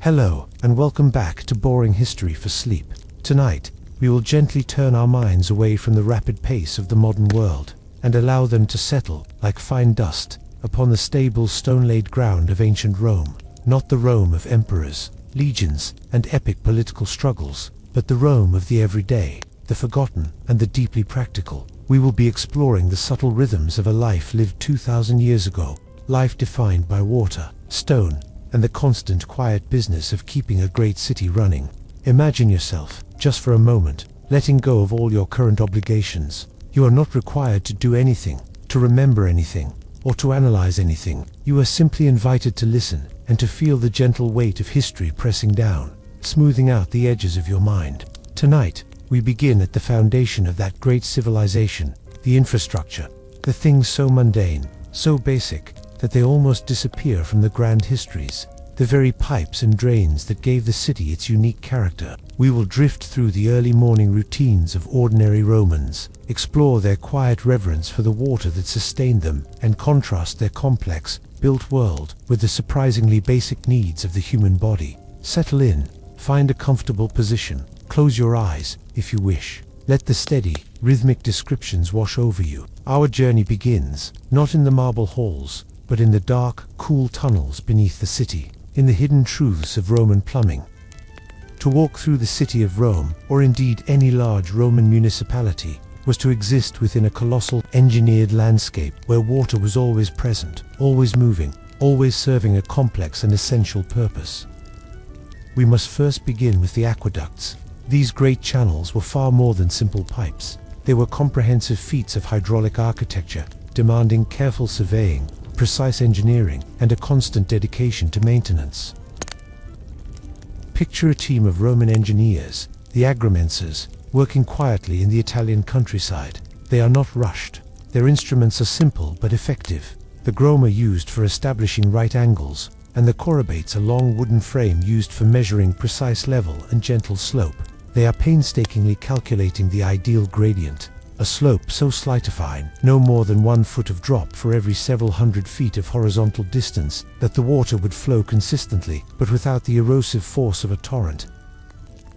Hello, and welcome back to Boring History for Sleep. Tonight, we will gently turn our minds away from the rapid pace of the modern world and allow them to settle, like fine dust, upon the stable stone-laid ground of ancient Rome. Not the Rome of emperors, legions, and epic political struggles, but the Rome of the everyday, the forgotten, and the deeply practical. We will be exploring the subtle rhythms of a life lived 2,000 years ago, life defined by water, stone, and the constant quiet business of keeping a great city running. Imagine yourself, just for a moment, letting go of all your current obligations. You are not required to do anything, to remember anything, or to analyze anything. You are simply invited to listen and to feel the gentle weight of history pressing down, smoothing out the edges of your mind. Tonight, we begin at the foundation of that great civilization, the infrastructure, the things so mundane, so basic, that they almost disappear from the grand histories, the very pipes and drains that gave the city its unique character. We will drift through the early morning routines of ordinary Romans, explore their quiet reverence for the water that sustained them, and contrast their complex, built world with the surprisingly basic needs of the human body. Settle in, find a comfortable position, close your eyes if you wish. Let the steady, rhythmic descriptions wash over you. Our journey begins, not in the marble halls, but in the dark, cool tunnels beneath the city, in the hidden truths of Roman plumbing. To walk through the city of Rome, or indeed any large Roman municipality, was to exist within a colossal, engineered landscape where water was always present, always moving, always serving a complex and essential purpose. We must first begin with the aqueducts. These great channels were far more than simple pipes. They were comprehensive feats of hydraulic architecture, demanding careful surveying, precise engineering, and a constant dedication to maintenance. Picture a team of Roman engineers, the agrumensors, working quietly in the Italian countryside. They are not rushed. Their instruments are simple but effective. The groma used for establishing right angles, and the chorobates a long wooden frame used for measuring precise level and gentle slope. They are painstakingly calculating the ideal gradient, a slope so slight a fine, no more than 1 foot of drop for every several hundred feet of horizontal distance, that the water would flow consistently, but without the erosive force of a torrent.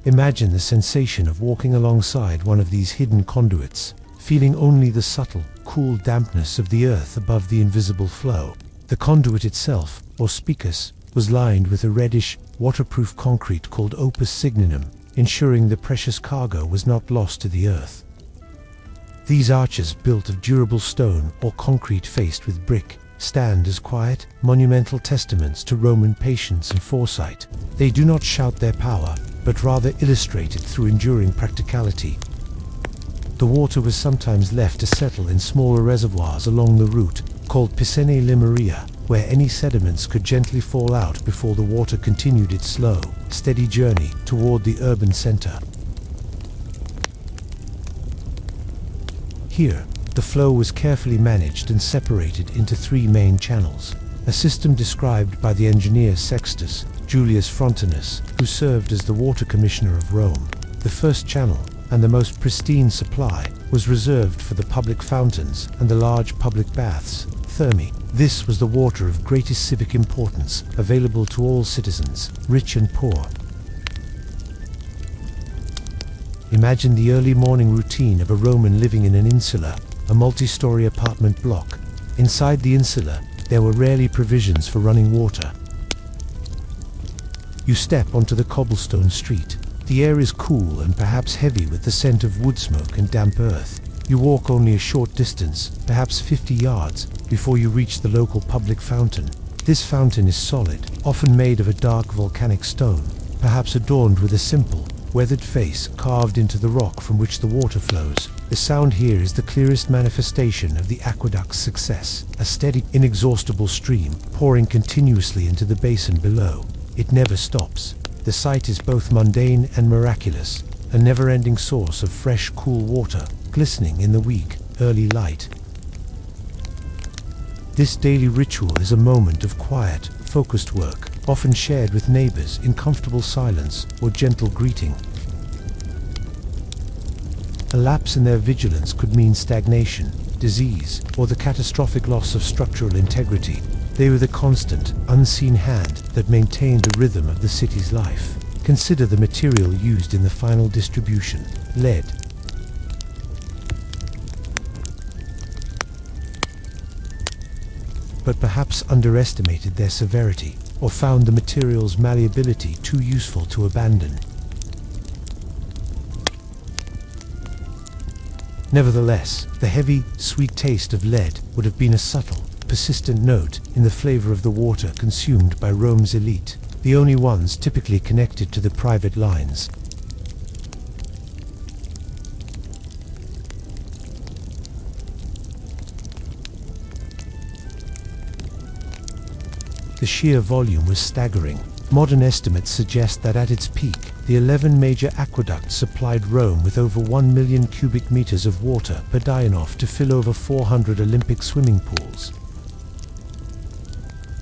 Imagine the sensation of walking alongside one of these hidden conduits, feeling only the subtle, cool dampness of the earth above the invisible flow. The conduit itself, or spicus, was lined with a reddish, waterproof concrete called opus signinum, ensuring the precious cargo was not lost to the earth. These arches, built of durable stone or concrete faced with brick, stand as quiet, monumental testaments to Roman patience and foresight. They do not shout their power, but rather illustrate it through enduring practicality. The water was sometimes left to settle in smaller reservoirs along the route, called piscine limaria, where any sediments could gently fall out before the water continued its slow, steady journey toward the urban center. Here, the flow was carefully managed and separated into 3 main channels, a system described by the engineer Sextus Julius Frontinus, who served as the water commissioner of Rome. The first channel, and the most pristine supply, was reserved for the public fountains and the large public baths, thermae. This was the water of greatest civic importance, available to all citizens, rich and poor. Imagine the early morning routine of a Roman living in an insula, a multi-story apartment block. Inside the insula, there were rarely provisions for running water. You step onto the cobblestone street. The air is cool and perhaps heavy with the scent of wood smoke and damp earth. You walk only a short distance, perhaps 50 yards, before you reach the local public fountain. This fountain is solid, often made of a dark volcanic stone, perhaps adorned with a simple, weathered face carved into the rock from which the water flows. The sound here is the clearest manifestation of the aqueduct's success, a steady, inexhaustible stream pouring continuously into the basin below. It never stops. The sight is both mundane and miraculous, a never-ending source of fresh, cool water, glistening in the weak, early light. This daily ritual is a moment of quiet, focused work, often shared with neighbors in comfortable silence or gentle greeting. A lapse in their vigilance could mean stagnation, disease, or the catastrophic loss of structural integrity. They were the constant, unseen hand that maintained the rhythm of the city's life. Consider the material used in the final distribution: lead. But perhaps underestimated their severity, or found the material's malleability too useful to abandon. Nevertheless, the heavy, sweet taste of lead would have been a subtle, persistent note in the flavor of the water consumed by Rome's elite, the only ones typically connected to the private lines. The sheer volume was staggering. Modern estimates suggest that at its peak, the 11 major aqueducts supplied Rome with over 1 million cubic meters of water per day, enough to fill over 400 Olympic swimming pools.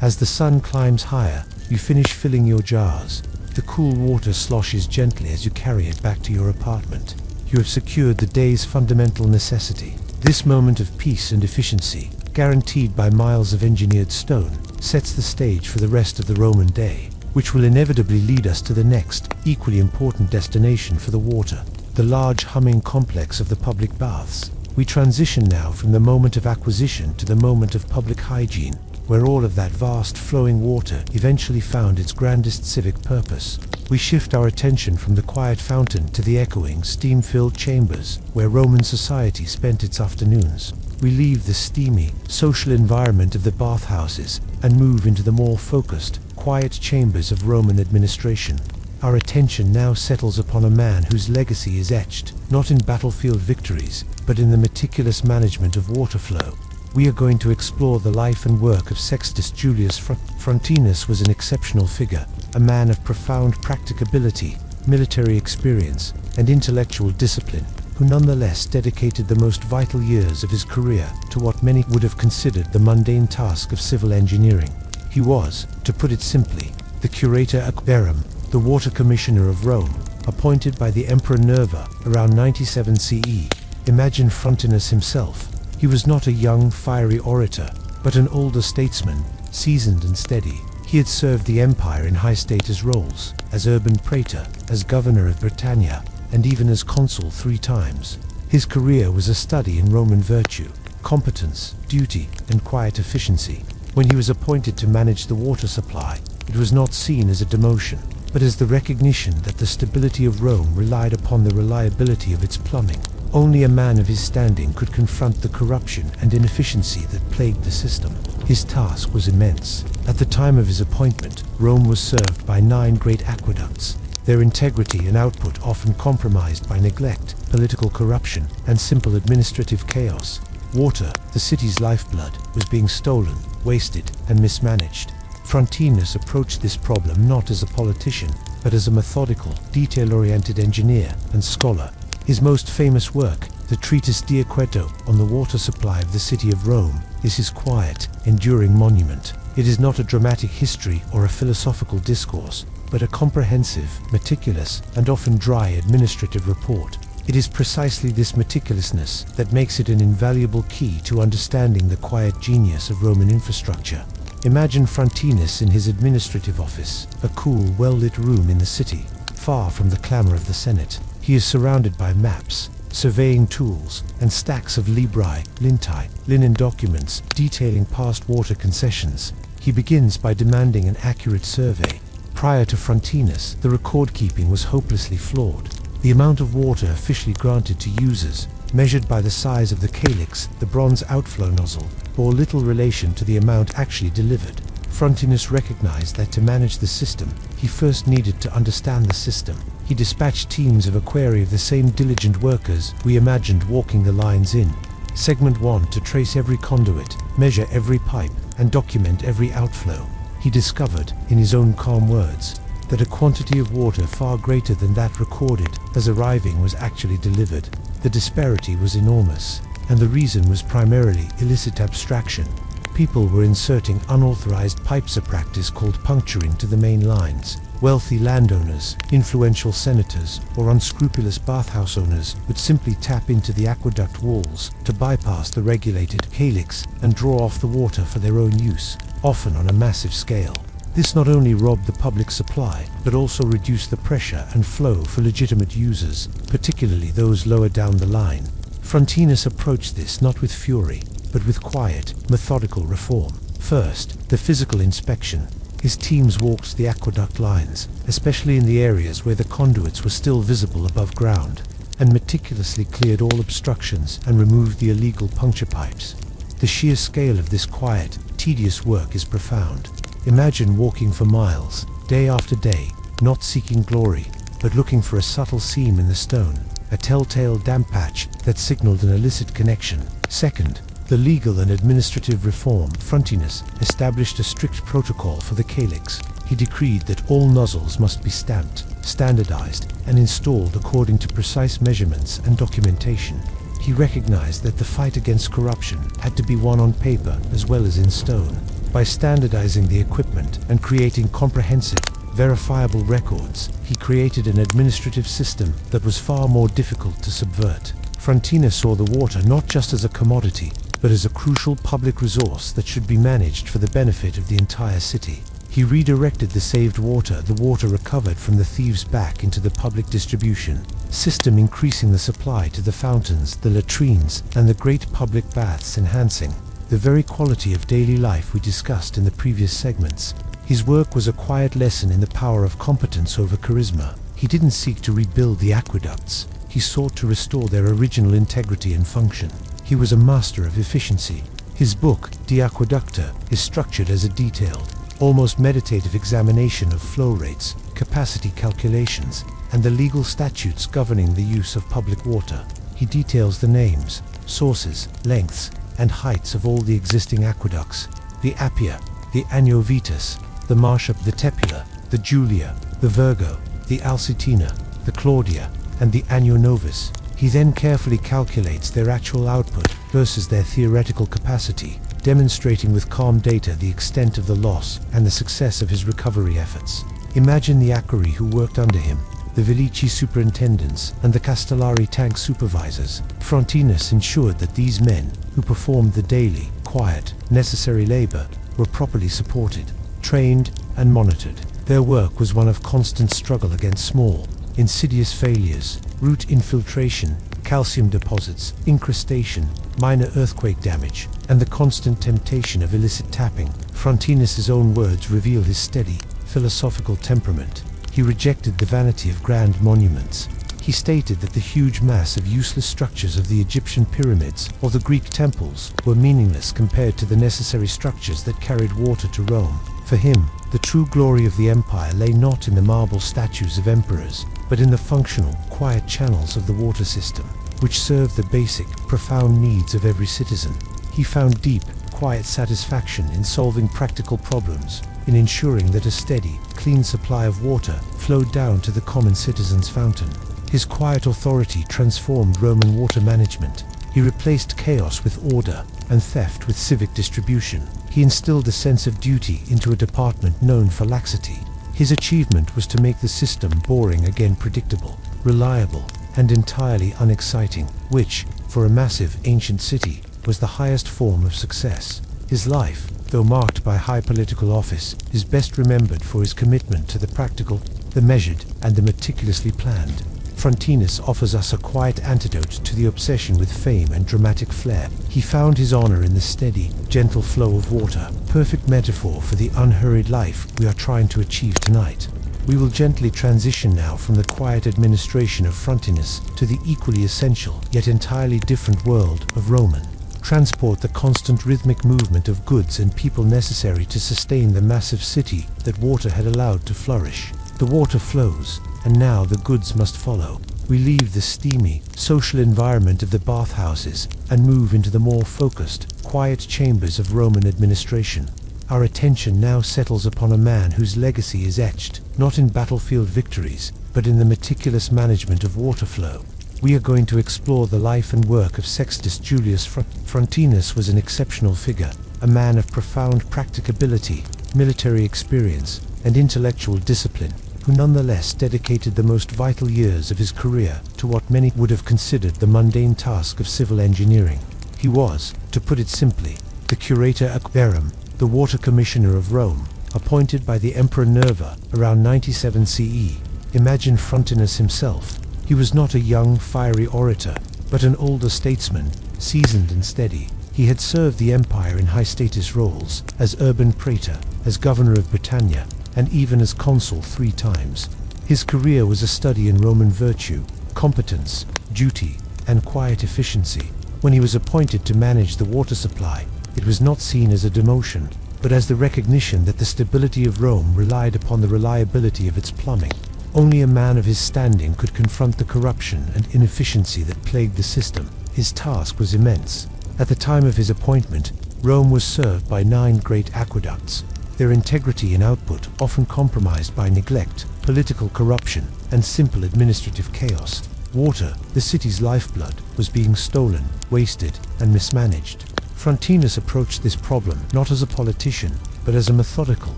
As the sun climbs higher, you finish filling your jars. The cool water sloshes gently as you carry it back to your apartment. You have secured the day's fundamental necessity. This moment of peace and efficiency, guaranteed by miles of engineered stone, sets the stage for the rest of the Roman day, which will inevitably lead us to the next, equally important destination for the water, the large humming complex of the public baths. We transition now from the moment of acquisition to the moment of public hygiene, where all of that vast flowing water eventually found its grandest civic purpose. We shift our attention from the quiet fountain to the echoing, steam-filled chambers, where Roman society spent its afternoons. We leave the steamy, social environment of the bathhouses and move into the more focused, quiet chambers of Roman administration. Our attention now settles upon a man whose legacy is etched, not in battlefield victories, but in the meticulous management of water flow. We are going to explore the life and work of Sextus Julius Frontinus. Was an exceptional figure, a man of profound practicability, military experience, and intellectual discipline, who nonetheless dedicated the most vital years of his career to what many would have considered the mundane task of civil engineering. He was, to put it simply, the curator aqueductum, the water commissioner of Rome, appointed by the Emperor Nerva around 97 CE. Imagine Frontinus himself. He was not a young, fiery orator, but an older statesman, seasoned and steady. He had served the empire in high-status roles, as urban praetor, as governor of Britannia, and even as consul 3 times. His career was a study in Roman virtue, competence, duty, and quiet efficiency. When he was appointed to manage the water supply, it was not seen as a demotion, but as the recognition that the stability of Rome relied upon the reliability of its plumbing. Only a man of his standing could confront the corruption and inefficiency that plagued the system. His task was immense. At the time of his appointment, Rome was served by 9 great aqueducts, their integrity and output often compromised by neglect, political corruption, and simple administrative chaos. Water, the city's lifeblood, was being stolen, wasted, and mismanaged. Frontinus approached this problem not as a politician, but as a methodical, detail-oriented engineer and scholar. His most famous work, the treatise De Aqueducto on the water supply of the city of Rome, is his quiet, enduring monument. It is not a dramatic history or a philosophical discourse, but a comprehensive, meticulous, and often dry administrative report. It is precisely this meticulousness that makes it an invaluable key to understanding the quiet genius of Roman infrastructure. Imagine Frontinus in his administrative office, a cool, well-lit room in the city, far from the clamor of the Senate. He is surrounded by maps, surveying tools, and stacks of libri, linen documents detailing past water concessions. He begins by demanding an accurate survey. Prior to Frontinus, the record-keeping was hopelessly flawed. The amount of water officially granted to users, measured by the size of the calyx, the bronze outflow nozzle, bore little relation to the amount actually delivered. Frontinus recognized that to manage the system, he first needed to understand the system. He dispatched teams of equerry of the same diligent workers we imagined walking the lines in. Segment 1 to trace every conduit, measure every pipe, and document every outflow. He discovered, in his own calm words, that a quantity of water far greater than that recorded as arriving was actually delivered. The disparity was enormous, and the reason was primarily illicit abstraction. People were inserting unauthorized pipes, a practice called puncturing, to the main lines. Wealthy landowners, influential senators, or unscrupulous bathhouse owners would simply tap into the aqueduct walls to bypass the regulated calyx and draw off the water for their own use. often on a massive scale. This not only robbed the public supply, but also reduced the pressure and flow for legitimate users, particularly those lower down the line. Frontinus approached this not with fury, but with quiet, methodical reform. First, the physical inspection. His teams walked the aqueduct lines, especially in the areas where the conduits were still visible above ground, and meticulously cleared all obstructions and removed the illegal puncture pipes. The sheer scale of this quiet, tedious work is profound. Imagine walking for miles, day after day, not seeking glory, but looking for a subtle seam in the stone, a telltale damp patch that signaled an illicit connection. Second, the legal and administrative reform. Frontinus established a strict protocol for the calyx. He decreed that all nozzles must be stamped, standardized, and installed according to precise measurements and documentation. He recognized that the fight against corruption had to be won on paper as well as in stone. By standardizing the equipment and creating comprehensive, verifiable records, he created an administrative system that was far more difficult to subvert. Frontinus saw the water not just as a commodity, but as a crucial public resource that should be managed for the benefit of the entire city. He redirected the saved water, the water recovered from the thieves, back into the public distribution system, increasing the supply to the fountains, the latrines, and the great public baths, enhancing the very quality of daily life we discussed in the previous segments. His work was a quiet lesson in the power of competence over charisma. He didn't seek to rebuild the aqueducts. He sought to restore their original integrity and function. He was a master of efficiency. His book, De Aqueducta, is structured as a detailed, almost meditative examination of flow rates, capacity calculations, and the legal statutes governing the use of public water. He details the names, sources, lengths, and heights of all the existing aqueducts: the Appia, the Anio Vitus, the Marcia, the Tepula, the Julia, the Virgo, the Alcitina, the Claudia, and the Anio Novus. He then carefully calculates their actual output versus their theoretical capacity, demonstrating with calm data the extent of the loss and the success of his recovery efforts. Imagine the Acquari who worked under him, the Velici superintendents, and the Castellari tank supervisors. Frontinus ensured that these men, who performed the daily, quiet, necessary labor, were properly supported, trained, and monitored. Their work was one of constant struggle against small, insidious failures, root infiltration, calcium deposits, incrustation, minor earthquake damage, and the constant temptation of illicit tapping. Frontinus's own words reveal his steady, philosophical temperament. He rejected the vanity of grand monuments. He stated that the huge mass of useless structures of the Egyptian pyramids or the Greek temples were meaningless compared to the necessary structures that carried water to Rome. For him, the true glory of the empire lay not in the marble statues of emperors, but in the functional, quiet channels of the water system, which served the basic, profound needs of every citizen. He found deep, quiet satisfaction in solving practical problems, in ensuring that a steady, clean supply of water flowed down to the common citizen's fountain. His quiet authority transformed Roman water management. He replaced chaos with order and theft with civic distribution. He instilled a sense of duty into a department known for laxity. His achievement was to make the system boring again, predictable, reliable, and entirely unexciting, which, for a massive ancient city, was the highest form of success. His life, though marked by high political office, is best remembered for his commitment to the practical, the measured, and the meticulously planned. Frontinus offers us a quiet antidote to the obsession with fame and dramatic flair. He found his honor in the steady, gentle flow of water, perfect metaphor for the unhurried life we are trying to achieve tonight. We will gently transition now from the quiet administration of Frontinus to the equally essential, yet entirely different world of Roman transport, the constant rhythmic movement of goods and people necessary to sustain the massive city that water had allowed to flourish. The water flows, and now the goods must follow. We leave the steamy, social environment of the bathhouses and move into the more focused, quiet chambers of Roman administration. Our attention now settles upon a man whose legacy is etched, not in battlefield victories, but in the meticulous management of water flow. We are going to explore the life and work of Sextus Julius Frontinus. Was an exceptional figure, a man of profound practicability, military experience, and intellectual discipline, who nonetheless dedicated the most vital years of his career to what many would have considered the mundane task of civil engineering. He was, to put it simply, the curator aquarum, the water commissioner of Rome, appointed by the Emperor Nerva around 97 CE. Imagine Frontinus himself. He was not a young, fiery orator, but an older statesman, seasoned and steady. He had served the empire in high-status roles, as urban praetor, as governor of Britannia, and even as consul 3 times. His career was a study in Roman virtue, competence, duty, and quiet efficiency. When he was appointed to manage the water supply, it was not seen as a demotion, but as the recognition that the stability of Rome relied upon the reliability of its plumbing. Only a man of his standing could confront the corruption and inefficiency that plagued the system. His task was immense. At the time of his appointment, Rome was served by 9 great aqueducts, their integrity and output often compromised by neglect, political corruption, and simple administrative chaos. Water, the city's lifeblood, was being stolen, wasted, and mismanaged. Frontinus approached this problem not as a politician, but as a methodical,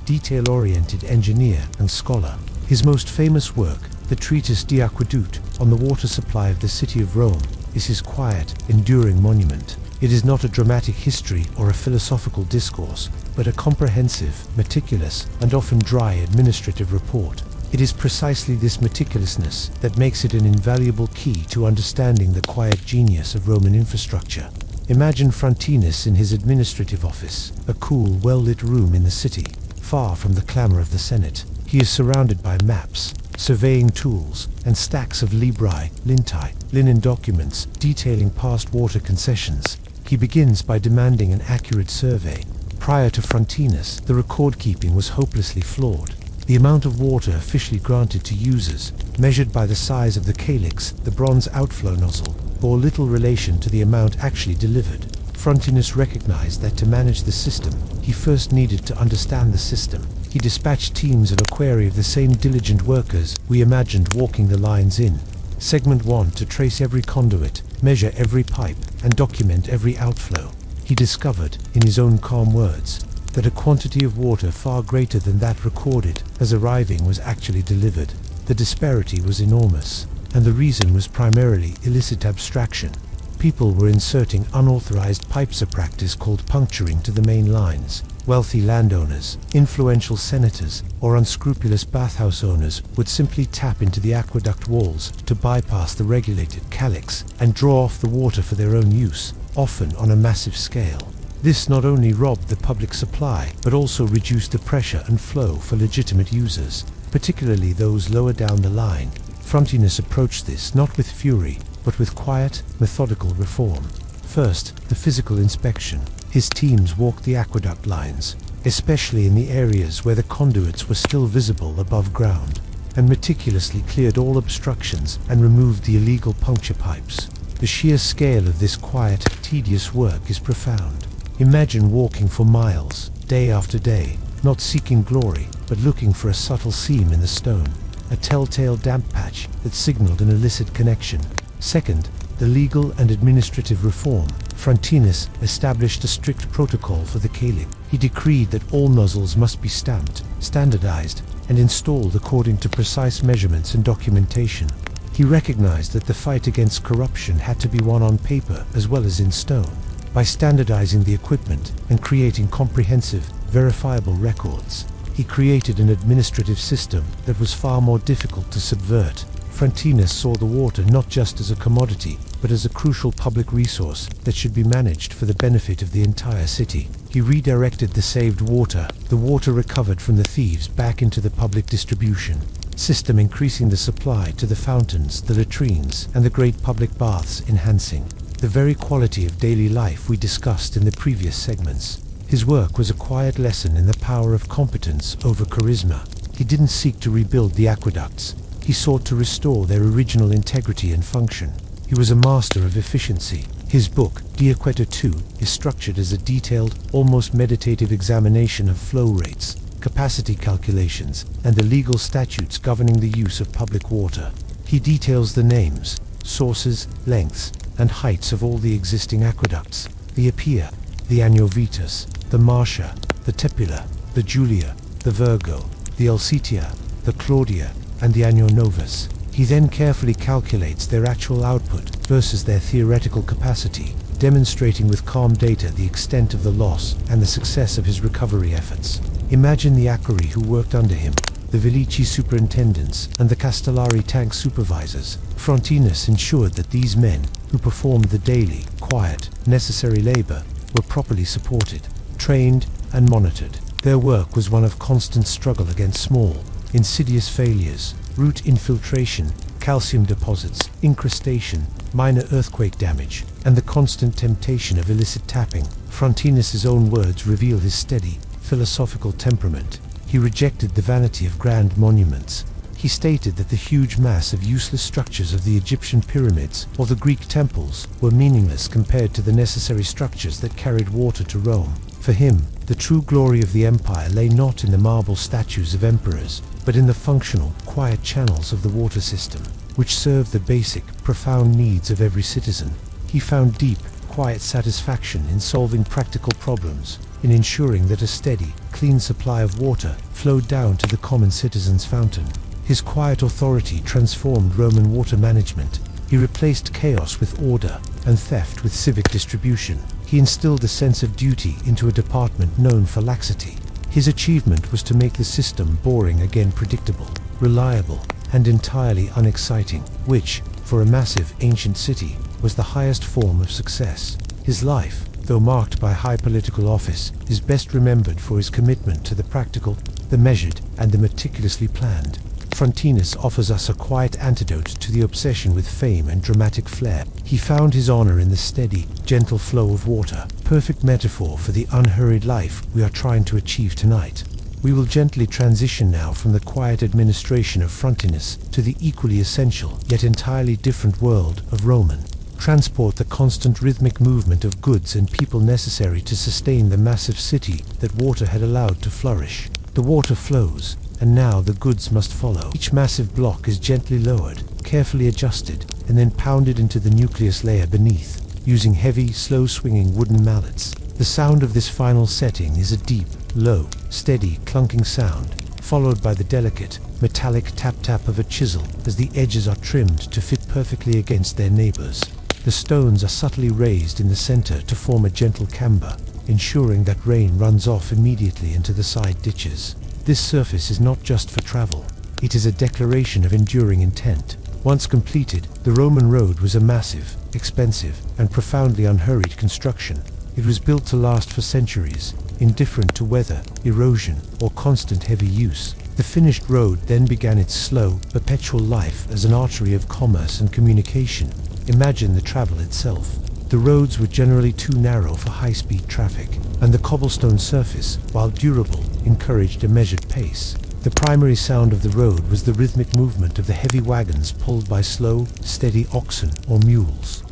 detail-oriented engineer and scholar. His most famous work, the treatise De Aqueduct, on the water supply of the city of Rome, is his quiet, enduring monument. It is not a dramatic history or a philosophical discourse, but a comprehensive, meticulous, and often dry administrative report. It is precisely this meticulousness that makes it an invaluable key to understanding the quiet genius of Roman infrastructure. Imagine Frontinus in his administrative office, a cool, well-lit room in the city, far from the clamor of the Senate. He is surrounded by maps, surveying tools, and stacks of libri, lintai, linen documents detailing past water concessions. He begins by demanding an accurate survey. Prior to Frontinus, the record-keeping was hopelessly flawed. The amount of water officially granted to users, measured by the size of the calyx, the bronze outflow nozzle, bore little relation to the amount actually delivered. Frontinus recognized that to manage the system, he first needed to understand the system. He dispatched teams of a quarry of the same diligent workers we imagined walking the lines in. Segment 1 to trace every conduit, measure every pipe, and document every outflow. He discovered, in his own calm words, that a quantity of water far greater than that recorded as arriving was actually delivered. The disparity was enormous, and the reason was primarily illicit abstraction. People were inserting unauthorized pipes, a practice called puncturing, to the main lines. Wealthy landowners, influential senators, or unscrupulous bathhouse owners would simply tap into the aqueduct walls to bypass the regulated calyx and draw off the water for their own use, often on a massive scale. This not only robbed the public supply, but also reduced the pressure and flow for legitimate users, particularly those lower down the line. Frontinus approached this not with fury, but with quiet, methodical reform. First, the physical inspection. His teams walked the aqueduct lines, especially in the areas where the conduits were still visible above ground, and meticulously cleared all obstructions and removed the illegal puncture pipes. The sheer scale of this quiet, tedious work is profound. Imagine walking for miles, day after day, not seeking glory, but looking for a subtle seam in the stone, a telltale damp patch that signaled an illicit connection. Second, the legal and administrative reform. Frontinus established a strict protocol for the calyx. He decreed that all nozzles must be stamped, standardized, and installed according to precise measurements and documentation. He recognized that the fight against corruption had to be won on paper as well as in stone. By standardizing the equipment and creating comprehensive, verifiable records, he created an administrative system that was far more difficult to subvert. Frontinus saw the water not just as a commodity, but as a crucial public resource that should be managed for the benefit of the entire city. He redirected the saved water, the water recovered from the thieves, back into the public distribution system, increasing the supply to the fountains, the latrines, and the great public baths, enhancing the very quality of daily life we discussed in the previous segments. His work was a quiet lesson in the power of competence over charisma. He didn't seek to rebuild the aqueducts. He sought to restore their original integrity and function. He was a master of efficiency. His book, De Aqueductu, is structured as a detailed, almost meditative examination of flow rates, capacity calculations, and the legal statutes governing the use of public water. He details the names, sources, lengths, and heights of all the existing aqueducts: the Appia, the Aniovitus, the Marcia, the Tepula, the Julia, the Virgo, the Alcetia, the Claudia, and the Anio Novus. He then carefully calculates their actual output versus their theoretical capacity. demonstrating with calm data the extent of the loss and the success of his recovery efforts. Imagine the Aquari who worked under him, the Velici superintendents, and the Castellari tank supervisors. Frontinus ensured that these men, who performed the daily, quiet, necessary labor, were properly supported, trained, and monitored. Their work was one of constant struggle against small, insidious failures, root infiltration, calcium deposits, incrustation, minor earthquake damage, and the constant temptation of illicit tapping. Frontinus's own words reveal his steady, philosophical temperament. He rejected the vanity of grand monuments. He stated that the huge mass of useless structures of the Egyptian pyramids or the Greek temples were meaningless compared to the necessary structures that carried water to Rome. For him, the true glory of the empire lay not in the marble statues of emperors, but in the functional, quiet channels of the water system, which served the basic, profound needs of every citizen. He found deep, quiet satisfaction in solving practical problems, in ensuring that a steady, clean supply of water flowed down to the common citizen's fountain. His quiet authority transformed Roman water management. He replaced chaos with order and theft with civic distribution. He instilled a sense of duty into a department known for laxity. His achievement was to make the system boring again, predictable, reliable, and entirely unexciting, which, for a massive ancient city, was the highest form of success. His life, though marked by high political office, is best remembered for his commitment to the practical, the measured, and the meticulously planned. Frontinus offers us a quiet antidote to the obsession with fame and dramatic flair. He found his honor in the steady, gentle flow of water, perfect metaphor for the unhurried life we are trying to achieve tonight. We will gently transition now from the quiet administration of Frontinus to the equally essential, yet entirely different world of Roman. Transport, the constant rhythmic movement of goods and people necessary to sustain the massive city that water had allowed to flourish. The water flows, and now the goods must follow. Each massive block is gently lowered, carefully adjusted, and then pounded into the nucleus layer beneath, using heavy, slow-swinging wooden mallets. The sound of this final setting is a deep, low, steady, clunking sound, followed by the delicate, metallic tap-tap of a chisel as the edges are trimmed to fit perfectly against their neighbors. The stones are subtly raised in the center to form a gentle camber, ensuring that rain runs off immediately into the side ditches. This surface is not just for travel. It is a declaration of enduring intent. Once completed, the Roman road was a massive, expensive, and profoundly unhurried construction. It was built to last for centuries, indifferent to weather, erosion, or constant heavy use. The finished road then began its slow, perpetual life as an artery of commerce and communication. Imagine the travel itself. The roads were generally too narrow for high-speed traffic, and the cobblestone surface, while durable, encouraged a measured pace. The primary sound of the road was the rhythmic movement of the heavy wagons pulled by slow, steady oxen or mules.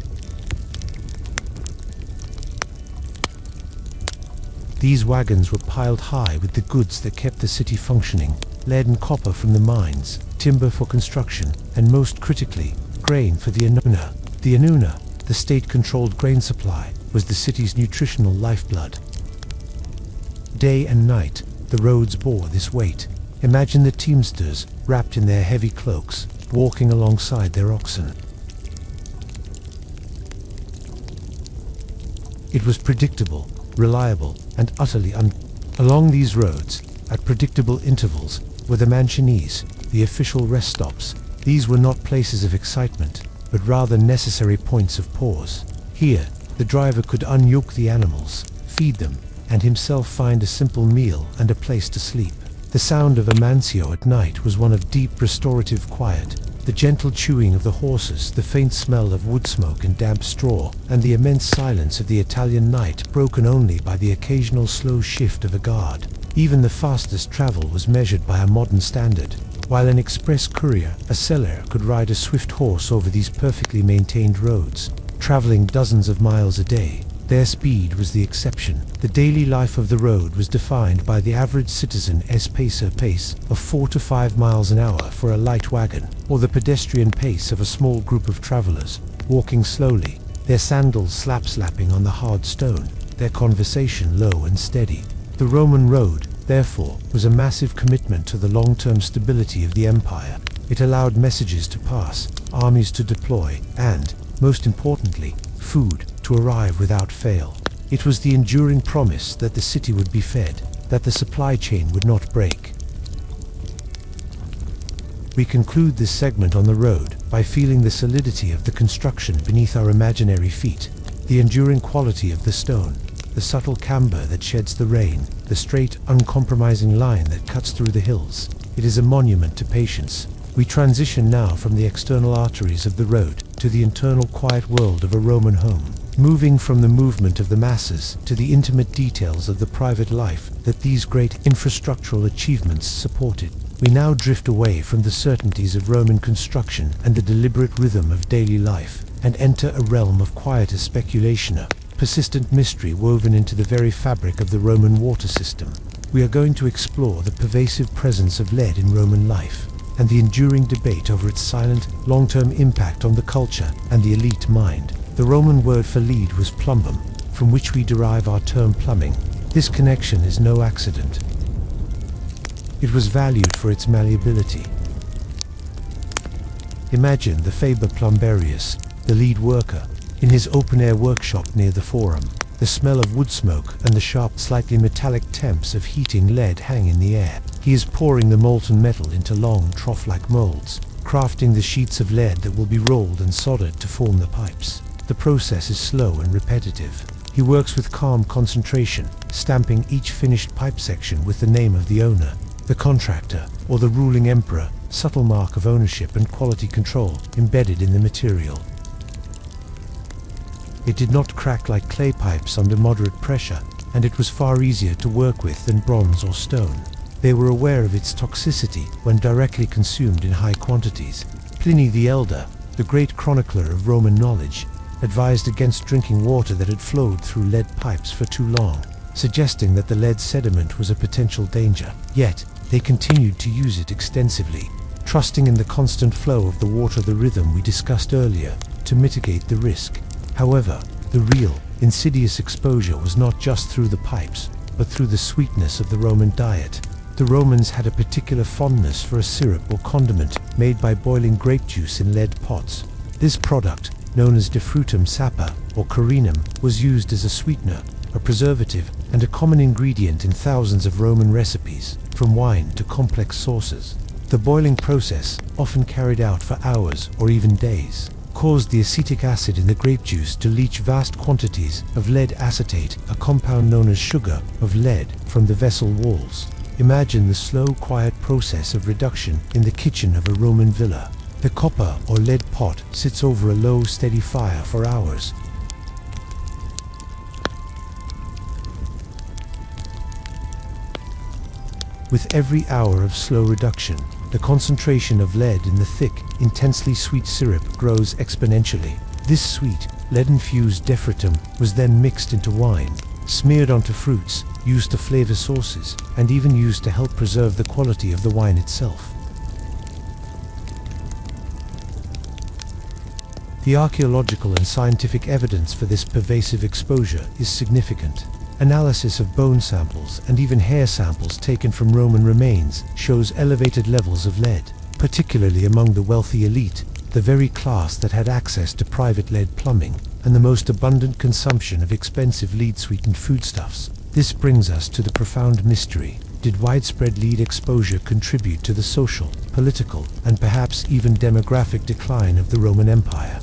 These wagons were piled high with the goods that kept the city functioning: lead and copper from the mines, timber for construction, and most critically, grain for the anuna. The anuna, the state-controlled grain supply, was the city's nutritional lifeblood. Day and night, the roads bore this weight. Imagine the teamsters, wrapped in their heavy cloaks, walking alongside their oxen. It was predictable, reliable, and utterly Along these roads, at predictable intervals, were the mansionese, the official rest stops. These were not places of excitement, but rather necessary points of pause. Here, the driver could unyoke the animals, feed them, and himself find a simple meal and a place to sleep. The sound of a mansio at night was one of deep restorative quiet. The gentle chewing of the horses, the faint smell of wood smoke and damp straw, and the immense silence of the Italian night broken only by the occasional slow shift of a guard. Even the fastest travel was measured by a modern standard. While an express courier, a seller, could ride a swift horse over these perfectly maintained roads, traveling dozens of miles a day, their speed was the exception. The daily life of the road was defined by the average citizen's pace of 4 to 5 miles an hour for a light wagon, or the pedestrian pace of a small group of travelers, walking slowly, their sandals slap-slapping on the hard stone, their conversation low and steady. The Roman road, therefore, was a massive commitment to the long-term stability of the empire. It allowed messages to pass, armies to deploy, and, most importantly, food, to arrive without fail. It was the enduring promise that the city would be fed, that the supply chain would not break. We conclude this segment on the road by feeling the solidity of the construction beneath our imaginary feet, the enduring quality of the stone, the subtle camber that sheds the rain, the straight, uncompromising line that cuts through the hills. It is a monument to patience. We transition now from the external arteries of the road to the internal quiet world of a Roman home, moving from the movement of the masses to the intimate details of the private life that these great infrastructural achievements supported. We now drift away from the certainties of Roman construction and the deliberate rhythm of daily life, and enter a realm of quieter speculation, a persistent mystery woven into the very fabric of the Roman water system. We are going to explore the pervasive presence of lead in Roman life, and the enduring debate over its silent, long-term impact on the culture and the elite mind. The Roman word for lead was plumbum, from which we derive our term plumbing. This connection is no accident. It was valued for its malleability. Imagine the Faber Plumberius, the lead worker, in his open-air workshop near the Forum. The smell of wood smoke and the sharp, slightly metallic temps of heating lead hang in the air. He is pouring the molten metal into long, trough-like molds, crafting the sheets of lead that will be rolled and soldered to form the pipes. The process is slow and repetitive. He works with calm concentration, stamping each finished pipe section with the name of the owner, the contractor, or the ruling emperor, subtle mark of ownership and quality control embedded in the material. It did not crack like clay pipes under moderate pressure, and it was far easier to work with than bronze or stone. They were aware of its toxicity when directly consumed in high quantities. Pliny the Elder, the great chronicler of Roman knowledge, advised against drinking water that had flowed through lead pipes for too long, suggesting that the lead sediment was a potential danger. Yet, they continued to use it extensively, trusting in the constant flow of the water, the rhythm we discussed earlier, to mitigate the risk. However, the real, insidious exposure was not just through the pipes, but through the sweetness of the Roman diet. The Romans had a particular fondness for a syrup or condiment made by boiling grape juice in lead pots. This product, known as de frutum sappa or carinum, was used as a sweetener, a preservative, and a common ingredient in thousands of Roman recipes, from wine to complex sauces. The boiling process, often carried out for hours or even days, caused the acetic acid in the grape juice to leach vast quantities of lead acetate, a compound known as sugar of lead, from the vessel walls. Imagine the slow, quiet process of reduction in the kitchen of a Roman villa. The copper or lead pot sits over a low, steady fire for hours. With every hour of slow reduction, the concentration of lead in the thick, intensely sweet syrup grows exponentially. This sweet, lead-infused defrutum was then mixed into wine, smeared onto fruits, used to flavor sauces, and even used to help preserve the quality of the wine itself. The archaeological and scientific evidence for this pervasive exposure is significant. Analysis of bone samples and even hair samples taken from Roman remains shows elevated levels of lead, particularly among the wealthy elite, the very class that had access to private lead plumbing and the most abundant consumption of expensive lead-sweetened foodstuffs. This brings us to the profound mystery. Did widespread lead exposure contribute to the social, political, and perhaps even demographic decline of the Roman Empire?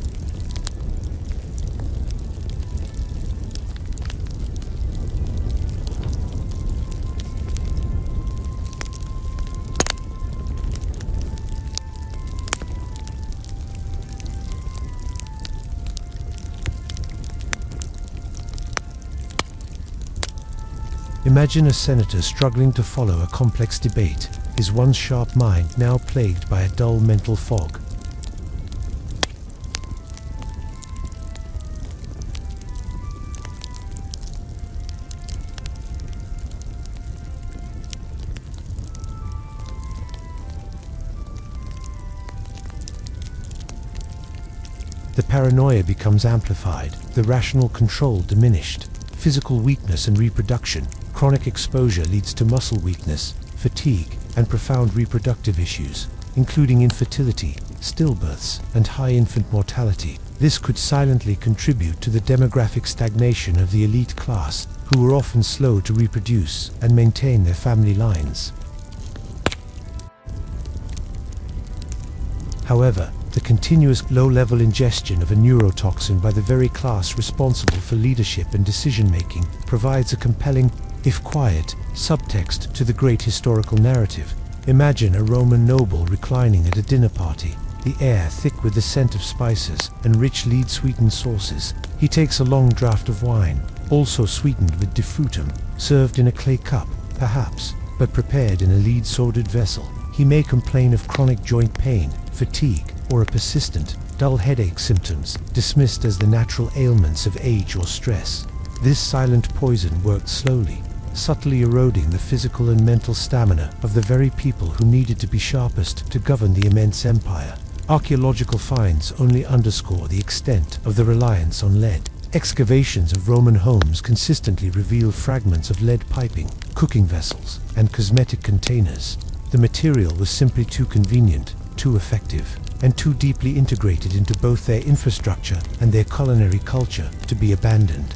Imagine a senator struggling to follow a complex debate, his once sharp mind now plagued by a dull mental fog. The paranoia becomes amplified, the rational control diminished. Physical weakness and reproduction. Chronic exposure leads to muscle weakness, fatigue, and profound reproductive issues, including infertility, stillbirths, and high infant mortality. This could silently contribute to the demographic stagnation of the elite class, who were often slow to reproduce and maintain their family lines. However, the continuous low-level ingestion of a neurotoxin by the very class responsible for leadership and decision-making provides a compelling, if quiet, subtext to the great historical narrative. Imagine a Roman noble reclining at a dinner party, the air thick with the scent of spices and rich lead-sweetened sauces. He takes a long draught of wine, also sweetened with defrutum, served in a clay cup, perhaps, but prepared in a lead-sordid vessel. He may complain of chronic joint pain, fatigue, or a persistent, dull headache symptoms, dismissed as the natural ailments of age or stress. This silent poison worked slowly, subtly eroding the physical and mental stamina of the very people who needed to be sharpest to govern the immense empire. Archaeological finds only underscore the extent of the reliance on lead. Excavations of Roman homes consistently reveal fragments of lead piping, cooking vessels, and cosmetic containers. The material was simply too convenient, too effective, and too deeply integrated into both their infrastructure and their culinary culture to be abandoned.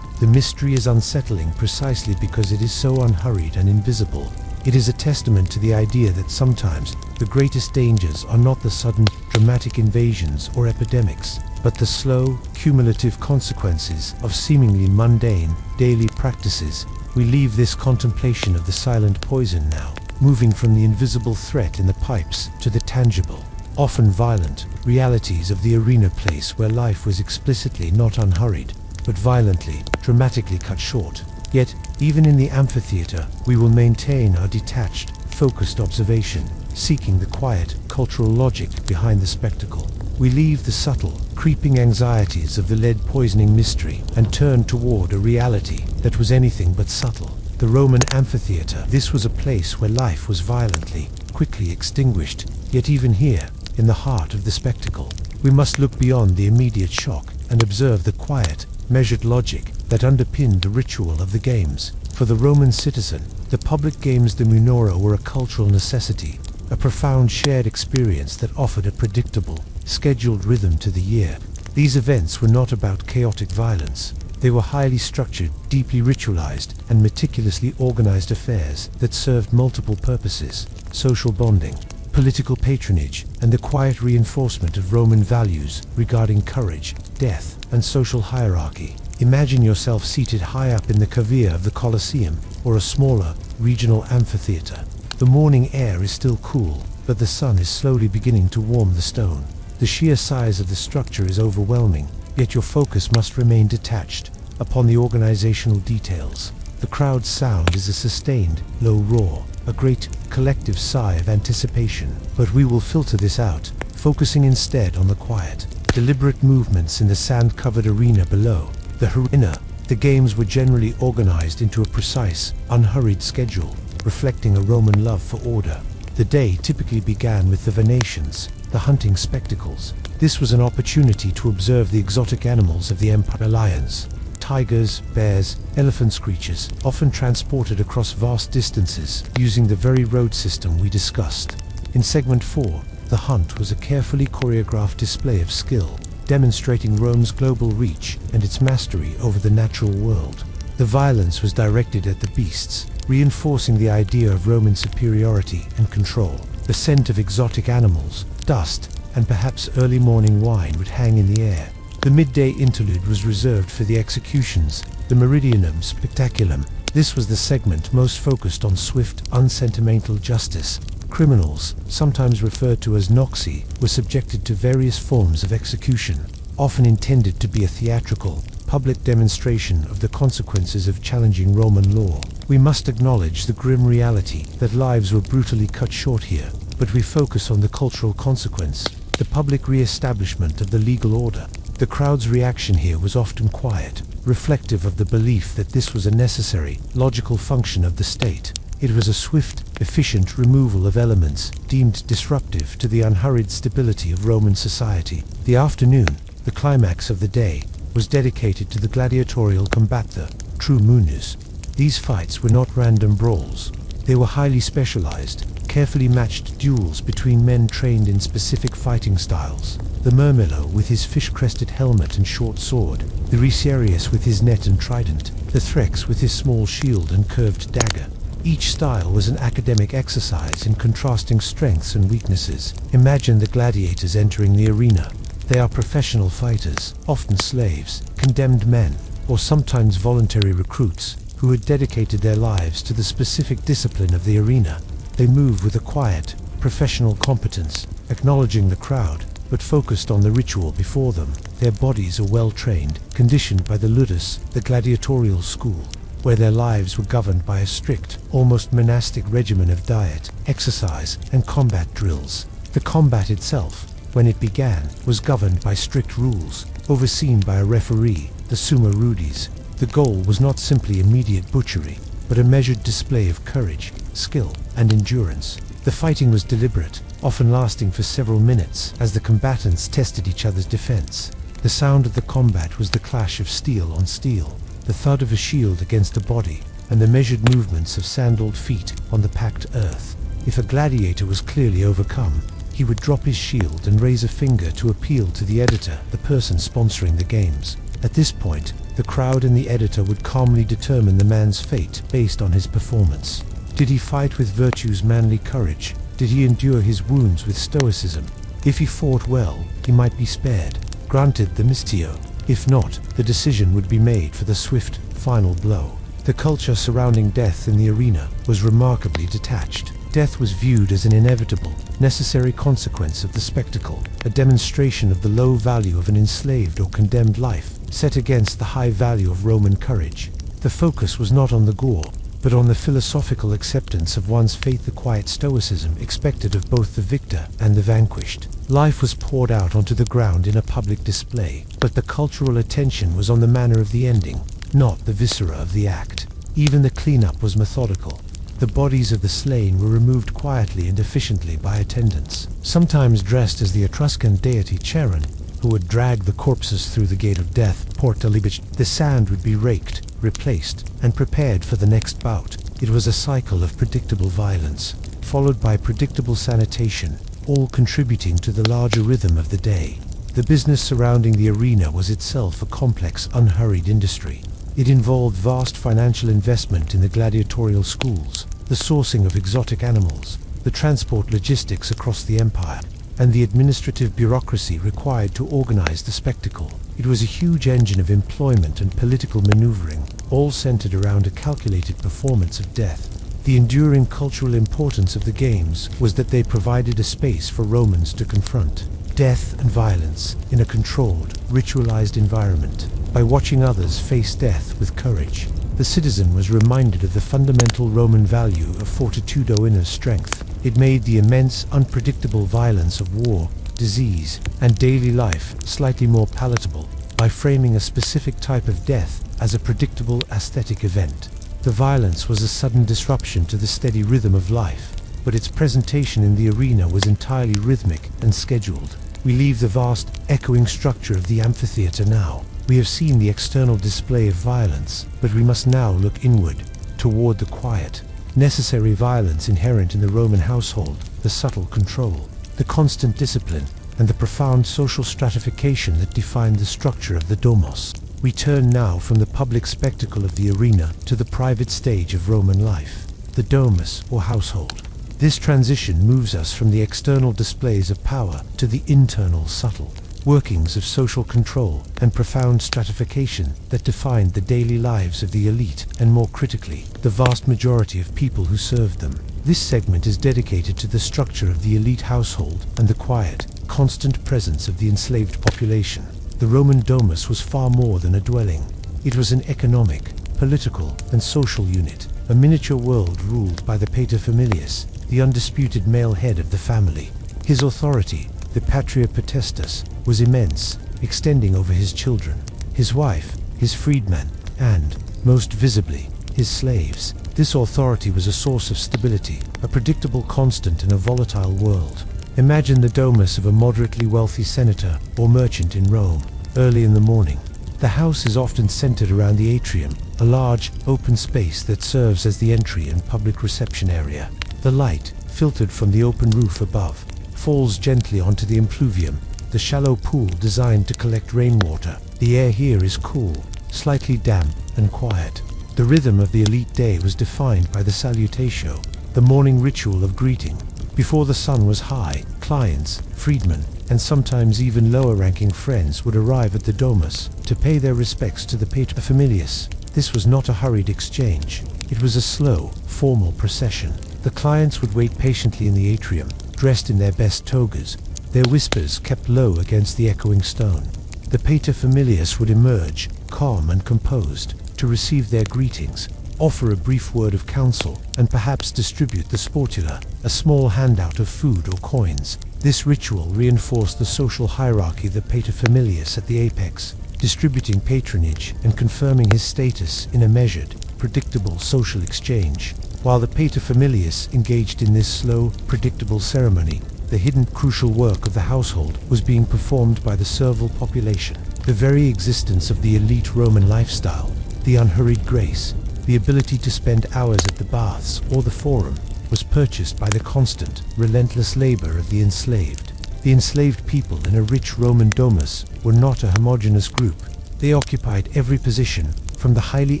The mystery is unsettling precisely because it is so unhurried and invisible. It is a testament to the idea that sometimes the greatest dangers are not the sudden, dramatic invasions or epidemics, but the slow, cumulative consequences of seemingly mundane, daily practices. We leave this contemplation of the silent poison now, moving from the invisible threat in the pipes to the tangible, often violent, realities of the arena place where life was explicitly not unhurried, but violently, dramatically cut short. Yet, even in the amphitheater, we will maintain our detached, focused observation, seeking the quiet, cultural logic behind the spectacle. We leave the subtle, creeping anxieties of the lead-poisoning mystery and turn toward a reality that was anything but subtle. The Roman amphitheater. This was a place where life was violently, quickly extinguished, yet even here, in the heart of the spectacle, we must look beyond the immediate shock and observe the quiet, measured logic that underpinned the ritual of the games. For the Roman citizen, the public games de Munora were a cultural necessity, a profound shared experience that offered a predictable, scheduled rhythm to the year. These events were not about chaotic violence. They were highly structured, deeply ritualized, and meticulously organized affairs that served multiple purposes: social bonding, political patronage, and the quiet reinforcement of Roman values regarding courage, death, and social hierarchy. Imagine yourself seated high up in the cavea of the Colosseum, or a smaller, regional amphitheater. The morning air is still cool, but the sun is slowly beginning to warm the stone. The sheer size of the structure is overwhelming, yet your focus must remain detached upon the organizational details. The crowd's sound is a sustained, low roar, a great, collective sigh of anticipation. But we will filter this out, focusing instead on the quiet, deliberate movements in the sand-covered arena below. The games were generally organized into a precise, unhurried schedule, reflecting a Roman love for order. The day typically began with the venations, the hunting spectacles. This was an opportunity to observe the exotic animals of the Empire. Lions, tigers, bears, elephant screeches, often transported across vast distances using the very road system we discussed. In segment 4, the hunt was a carefully choreographed display of skill, demonstrating Rome's global reach and its mastery over the natural world. The violence was directed at the beasts, reinforcing the idea of Roman superiority and control. The scent of exotic animals, dust, and perhaps early morning wine would hang in the air. The midday interlude was reserved for the executions, the meridianum spectaculum. This was the segment most focused on swift, unsentimental justice. Criminals, sometimes referred to as noxi, were subjected to various forms of execution, often intended to be a theatrical, public demonstration of the consequences of challenging Roman law. We must acknowledge the grim reality that lives were brutally cut short here, but we focus on the cultural consequence, the public re-establishment of the legal order. The crowd's reaction here was often quiet, reflective of the belief that this was a necessary, logical function of the state. It was a swift, efficient removal of elements deemed disruptive to the unhurried stability of Roman society. The afternoon, the climax of the day, was dedicated to the gladiatorial combat, the true munus. These fights were not random brawls. They were highly specialized, carefully matched duels between men trained in specific fighting styles. The Murmillo with his fish-crested helmet and short sword, the Ricerius with his net and trident, the Threx with his small shield and curved dagger. Each style was an academic exercise in contrasting strengths and weaknesses. Imagine the gladiators entering the arena. They are professional fighters, often slaves, condemned men, or sometimes voluntary recruits, who had dedicated their lives to the specific discipline of the arena. They move with a quiet, professional competence, acknowledging the crowd, but focused on the ritual before them. Their bodies are well trained, conditioned by the ludus, the gladiatorial school, where their lives were governed by a strict, almost monastic regimen of diet, exercise, and combat drills. The combat itself, when it began, was governed by strict rules, overseen by a referee, the summa rudis. The goal was not simply immediate butchery, but a measured display of courage, skill, and endurance. The fighting was deliberate, often lasting for several minutes as the combatants tested each other's defense. The sound of the combat was the clash of steel on steel, the thud of a shield against a body, and the measured movements of sandaled feet on the packed earth. If a gladiator was clearly overcome, he would drop his shield and raise a finger to appeal to the editor, the person sponsoring the games. At this point, the crowd and the editor would calmly determine the man's fate based on his performance. Did he fight with virtue's manly courage? Did he endure his wounds with stoicism? If he fought well, he might be spared, granted the mistio. If not, the decision would be made for the swift, final blow. The culture surrounding death in the arena was remarkably detached. Death was viewed as an inevitable, necessary consequence of the spectacle, a demonstration of the low value of an enslaved or condemned life, set against the high value of Roman courage. The focus was not on the gore, but on the philosophical acceptance of one's fate, the quiet stoicism expected of both the victor and the vanquished. Life was poured out onto the ground in a public display, but the cultural attention was on the manner of the ending, not the viscera of the act. Even the cleanup was methodical. The bodies of the slain were removed quietly and efficiently by attendants, sometimes dressed as the Etruscan deity Charon, who would drag the corpses through the gate of death, Porta Libic. The sand would be raked, replaced, and prepared for the next bout. It was a cycle of predictable violence, followed by predictable sanitation, all contributing to the larger rhythm of the day. The business surrounding the arena was itself a complex, unhurried industry. It involved vast financial investment in the gladiatorial schools, the sourcing of exotic animals, the transport logistics across the empire, and the administrative bureaucracy required to organize the spectacle. It was a huge engine of employment and political maneuvering, all centered around a calculated performance of death. The enduring cultural importance of the games was that they provided a space for Romans to confront death and violence in a controlled, ritualized environment. By watching others face death with courage, the citizen was reminded of the fundamental Roman value of fortitudo, inner strength. It made the immense, unpredictable violence of war, disease, and daily life slightly more palatable by framing a specific type of death as a predictable aesthetic event. The violence was a sudden disruption to the steady rhythm of life, but its presentation in the arena was entirely rhythmic and scheduled. We leave the vast, echoing structure of the amphitheater now. We have seen the external display of violence, but we must now look inward, toward the quiet, necessary violence inherent in the Roman household, the subtle control, the constant discipline, and the profound social stratification that defined the structure of the domus. We turn now from the public spectacle of the arena to the private stage of Roman life, the domus or household. This transition moves us from the external displays of power to the internal, subtle workings of social control and profound stratification that defined the daily lives of the elite and, more critically, the vast majority of people who served them. This segment is dedicated to the structure of the elite household and the quiet, constant presence of the enslaved population. The Roman domus was far more than a dwelling. It was an economic, political, and social unit, a miniature world ruled by the paterfamilias, the undisputed male head of the family. His authority, the patria potestas, was immense, extending over his children, his wife, his freedmen, and, most visibly, his slaves. This authority was a source of stability, a predictable constant in a volatile world. Imagine the domus of a moderately wealthy senator or merchant in Rome, early in the morning. The house is often centered around the atrium, a large, open space that serves as the entry and public reception area. The light, filtered from the open roof above, falls gently onto the impluvium, the shallow pool designed to collect rainwater. The air here is cool, slightly damp and quiet. The rhythm of the elite day was defined by the salutatio, the morning ritual of greeting. Before the sun was high, clients, freedmen, and sometimes even lower-ranking friends would arrive at the domus to pay their respects to the paterfamilias. This was not a hurried exchange. It was a slow, formal procession. The clients would wait patiently in the atrium, dressed in their best togas, their whispers kept low against the echoing stone. The paterfamilias would emerge, calm and composed, to receive their greetings, offer a brief word of counsel, and perhaps distribute the sportula, a small handout of food or coins. This ritual reinforced the social hierarchy of the paterfamilias at the apex, distributing patronage and confirming his status in a measured, predictable social exchange. While the paterfamilias engaged in this slow, predictable ceremony, the hidden crucial work of the household was being performed by the servile population. The very existence of the elite Roman lifestyle, the unhurried grace, the ability to spend hours at the baths or the forum, was purchased by the constant, relentless labor of the enslaved. The enslaved people in a rich Roman domus were not a homogeneous group. They occupied every position, from the highly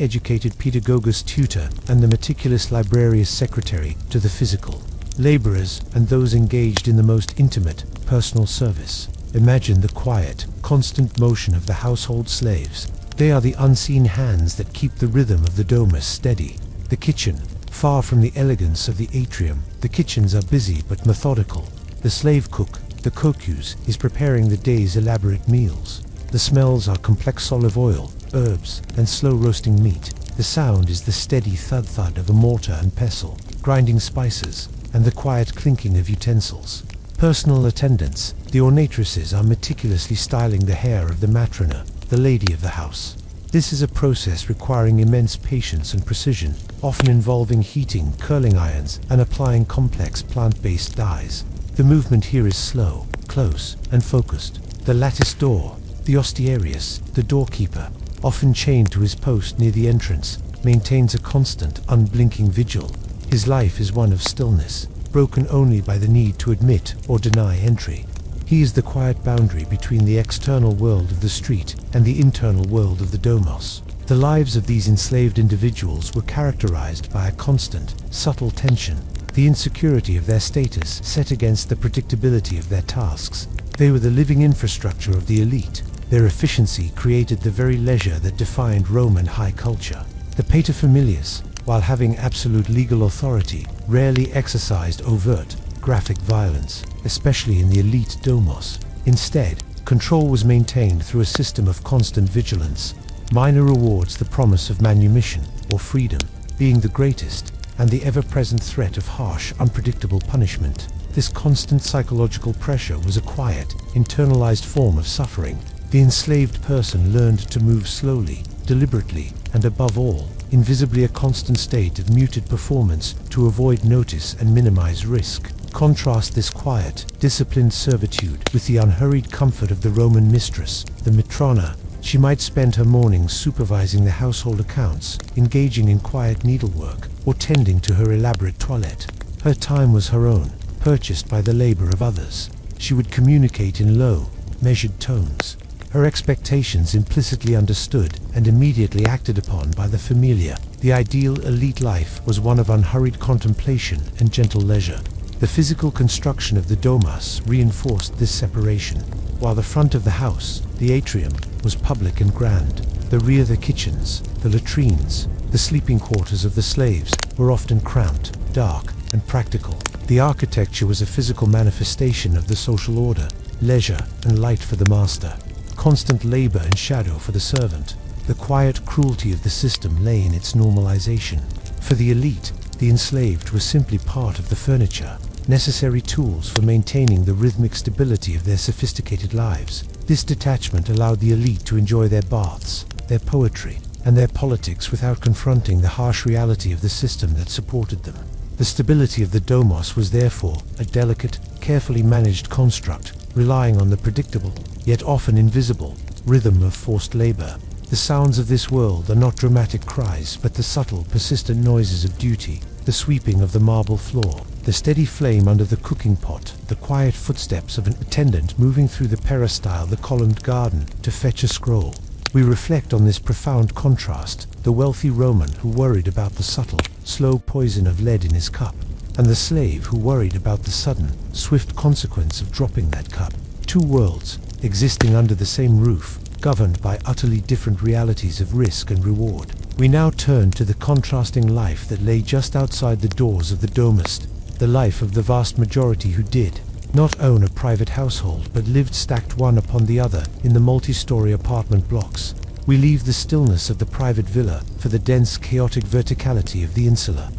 educated pedagogus tutor and the meticulous librarius secretary to the physical laborers and those engaged in the most intimate, personal service. Imagine the quiet, constant motion of the household slaves. They are the unseen hands that keep the rhythm of the domus steady. The kitchen, far from the elegance of the atrium, the kitchens are busy but methodical. The slave cook, the kokus, is preparing the day's elaborate meals. The smells are complex olive oil, herbs, and slow roasting meat. The sound is the steady thud-thud of a mortar and pestle, grinding spices, and the quiet clinking of utensils. Personal attendants, the ornatresses, are meticulously styling the hair of the matrona, the lady of the house. This is a process requiring immense patience and precision, often involving heating curling irons and applying complex plant-based dyes. The movement here is slow, close, and focused. The lattice door, the ostiarius, the doorkeeper, often chained to his post near the entrance, maintains a constant, unblinking vigil. His life is one of stillness, broken only by the need to admit or deny entry. He is the quiet boundary between the external world of the street and the internal world of the domus. The lives of these enslaved individuals were characterized by a constant, subtle tension, the insecurity of their status set against the predictability of their tasks. They were the living infrastructure of the elite. Their efficiency created the very leisure that defined Roman high culture. The paterfamilias, while having absolute legal authority, rarely exercised overt, graphic violence, especially in the elite domus. Instead, control was maintained through a system of constant vigilance. Minor rewards, the promise of manumission, or freedom, being the greatest, and the ever-present threat of harsh, unpredictable punishment. This constant psychological pressure was a quiet, internalized form of suffering. The enslaved person learned to move slowly, deliberately, and above all, invisibly, a constant state of muted performance to avoid notice and minimize risk. Contrast this quiet, disciplined servitude with the unhurried comfort of the Roman mistress, the matrona. She might spend her mornings supervising the household accounts, engaging in quiet needlework, or tending to her elaborate toilette. Her time was her own, purchased by the labor of others. She would communicate in low, measured tones, her expectations implicitly understood and immediately acted upon by the familia. The ideal elite life was one of unhurried contemplation and gentle leisure. The physical construction of the domus reinforced this separation. While the front of the house, the atrium, was public and grand, the rear, the kitchens, the latrines, the sleeping quarters of the slaves, were often cramped, dark, and practical. The architecture was a physical manifestation of the social order, leisure and light for the master, constant labor and shadow for the servant. The quiet cruelty of the system lay in its normalization. For the elite, the enslaved were simply part of the furniture, necessary tools for maintaining the rhythmic stability of their sophisticated lives. This detachment allowed the elite to enjoy their baths, their poetry, and their politics without confronting the harsh reality of the system that supported them. The stability of the domus was therefore a delicate, carefully managed construct, relying on the predictable, yet often invisible, rhythm of forced labor. The sounds of this world are not dramatic cries, but the subtle, persistent noises of duty, the sweeping of the marble floor, the steady flame under the cooking pot, the quiet footsteps of an attendant moving through the peristyle, the columned garden, to fetch a scroll. We reflect on this profound contrast, the wealthy Roman who worried about the subtle, slow poison of lead in his cup, and the slave who worried about the sudden, swift consequence of dropping that cup. Two worlds, existing under the same roof, governed by utterly different realities of risk and reward. We now turn to the contrasting life that lay just outside the doors of the domus, the life of the vast majority who did not own a private household but lived stacked one upon the other in the multi-story apartment blocks. We leave the stillness of the private villa for the dense, chaotic verticality of the insula.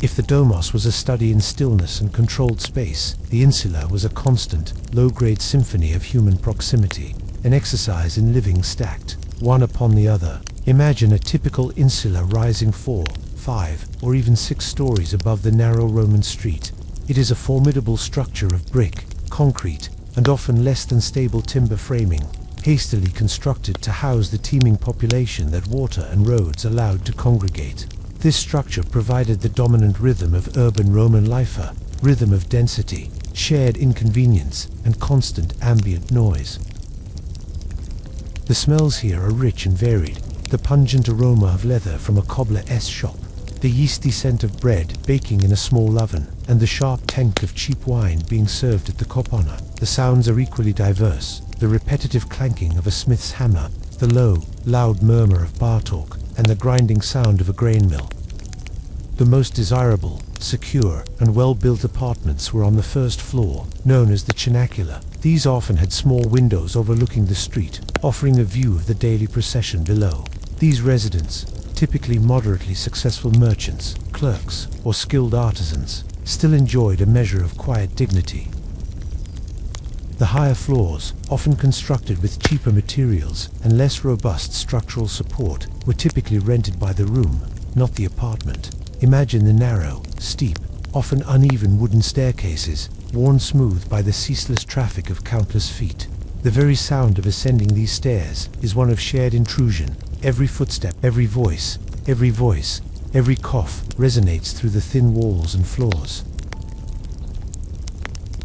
If the domus was a study in stillness and controlled space, the insula was a constant, low-grade symphony of human proximity, an exercise in living stacked, one upon the other. Imagine a typical insula rising 4, 5, or even 6 stories above the narrow Roman street. It is a formidable structure of brick, concrete, and often less than stable timber framing, hastily constructed to house the teeming population that water and roads allowed to congregate. This structure provided the dominant rhythm of urban Roman life, a rhythm of density, shared inconvenience, and constant ambient noise. The smells here are rich and varied, the pungent aroma of leather from a cobbler's shop, the yeasty scent of bread baking in a small oven, and the sharp taint of cheap wine being served at the copona. The sounds are equally diverse, the repetitive clanking of a smith's hammer, the low, loud murmur of bar talk, and the grinding sound of a grain mill. The most desirable, secure, and well-built apartments were on the first floor, known as the tranquil. These often had small windows overlooking the street, offering a view of the daily procession below. These residents, typically moderately successful merchants, clerks, or skilled artisans, still enjoyed a measure of quiet dignity. The higher floors, often constructed with cheaper materials and less robust structural support, were typically rented by the room, not the apartment. Imagine the narrow, steep, often uneven wooden staircases, worn smooth by the ceaseless traffic of countless feet. The very sound of ascending these stairs is one of shared intrusion. Every footstep, every voice, every cough resonates through the thin walls and floors.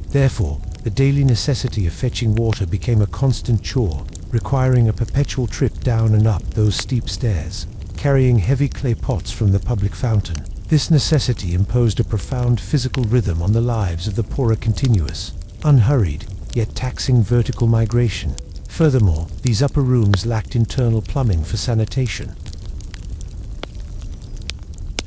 Therefore, the daily necessity of fetching water became a constant chore, requiring a perpetual trip down and up those steep stairs, carrying heavy clay pots from the public fountain. This necessity imposed a profound physical rhythm on the lives of the poorer, continuous, unhurried, yet taxing vertical migration. Furthermore, these upper rooms lacked internal plumbing for sanitation.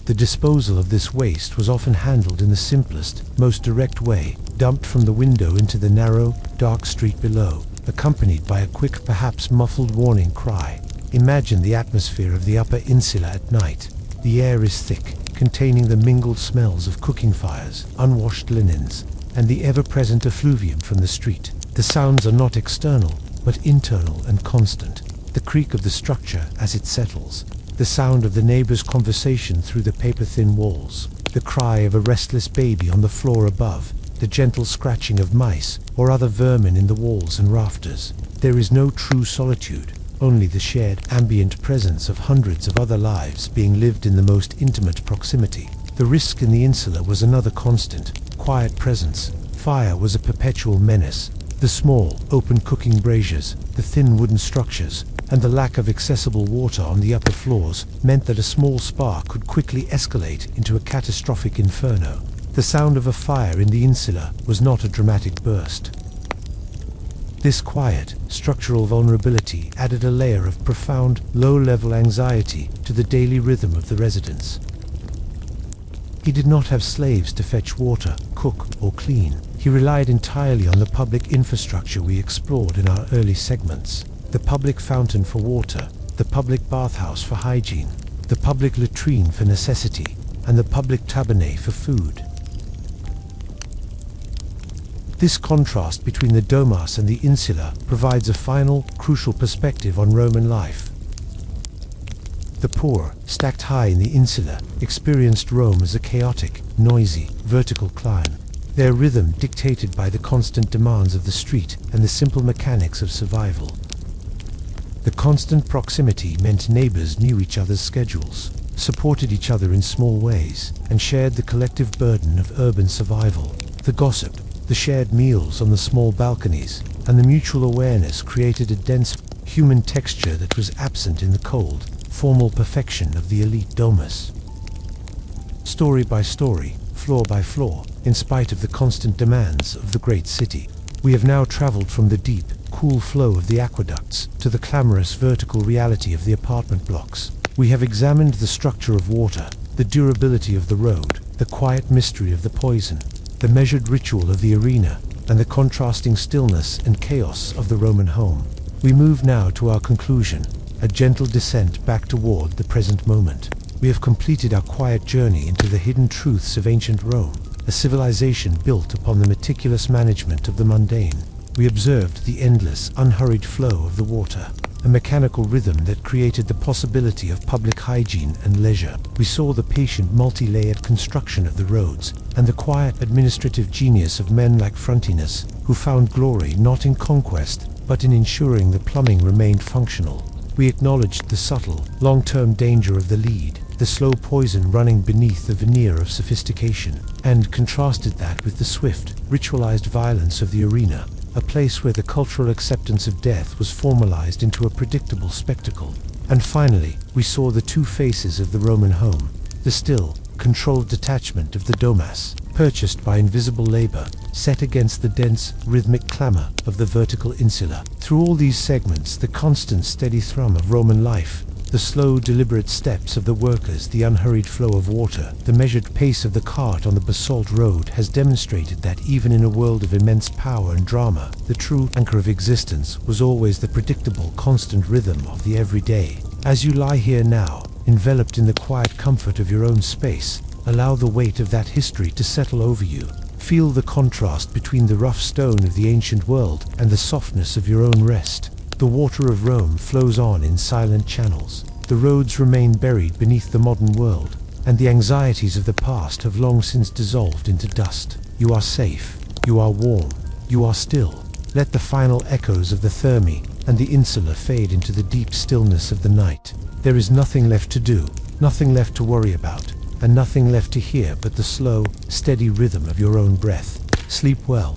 The disposal of this waste was often handled in the simplest, most direct way, dumped from the window into the narrow, dark street below, accompanied by a quick, perhaps muffled warning cry. Imagine the atmosphere of the upper insula at night. The air is thick, containing the mingled smells of cooking fires, unwashed linens, and the ever-present effluvium from the street. The sounds are not external, but internal and constant. The creak of the structure as it settles, the sound of the neighbor's conversation through the paper-thin walls, the cry of a restless baby on the floor above, the gentle scratching of mice or other vermin in the walls and rafters. There is no true solitude, only the shared ambient presence of hundreds of other lives being lived in the most intimate proximity. The risk in the insula was another constant, quiet presence. Fire was a perpetual menace. The small, open cooking braziers, the thin wooden structures, and the lack of accessible water on the upper floors meant that a small spark could quickly escalate into a catastrophic inferno. The sound of a fire in the insula was not a dramatic burst. This quiet, structural vulnerability added a layer of profound, low-level anxiety to the daily rhythm of the residents. He did not have slaves to fetch water, cook, or clean. He relied entirely on the public infrastructure we explored in our early segments. The public fountain for water, the public bathhouse for hygiene, the public latrine for necessity, and the public thermae for food. This contrast between the domus and the insula provides a final, crucial perspective on Roman life. The poor, stacked high in the insula, experienced Rome as a chaotic, noisy, vertical climb. Their rhythm dictated by the constant demands of the street and the simple mechanics of survival. The constant proximity meant neighbors knew each other's schedules. supported each other in small ways, and shared the collective burden of urban survival. The gossip, the shared meals on the small balconies, and the mutual awareness created a dense human texture that was absent in the cold, formal perfection of the elite domus. Story by story, floor by floor, in spite of the constant demands of the great city, we have now traveled from the deep, cool flow of the aqueducts to the clamorous vertical reality of the apartment blocks. We have examined the structure of water, the durability of the road, the quiet mystery of the poison, the measured ritual of the arena, and the contrasting stillness and chaos of the Roman home. We move now to our conclusion, a gentle descent back toward the present moment. We have completed our quiet journey into the hidden truths of ancient Rome, a civilization built upon the meticulous management of the mundane. We observed the endless, unhurried flow of the water, a mechanical rhythm that created the possibility of public hygiene and leisure. We saw the patient, multi-layered construction of the roads, and the quiet administrative genius of men like Frontinus, who found glory not in conquest, but in ensuring the plumbing remained functional. We acknowledged the subtle, long-term danger of the lead, the slow poison running beneath the veneer of sophistication, and contrasted that with the swift, ritualized violence of the arena, a place where the cultural acceptance of death was formalized into a predictable spectacle. And finally, we saw the two faces of the Roman home, the still, controlled detachment of the domus, purchased by invisible labor, set against the dense, rhythmic clamor of the vertical insula. Through all these segments, the constant, steady thrum of Roman life, the slow, deliberate steps of the workers, the unhurried flow of water, the measured pace of the cart on the basalt road has demonstrated that even in a world of immense power and drama, the true anchor of existence was always the predictable, constant rhythm of the everyday. As you lie here now, enveloped in the quiet comfort of your own space, allow the weight of that history to settle over you. Feel the contrast between the rough stone of the ancient world and the softness of your own rest. The water of Rome flows on in silent channels. The roads remain buried beneath the modern world, and the anxieties of the past have long since dissolved into dust. You are safe. You are warm. You are still. Let the final echoes of the thermae and the insula fade into the deep stillness of the night. There is nothing left to do, nothing left to worry about, and nothing left to hear but the slow, steady rhythm of your own breath. Sleep well.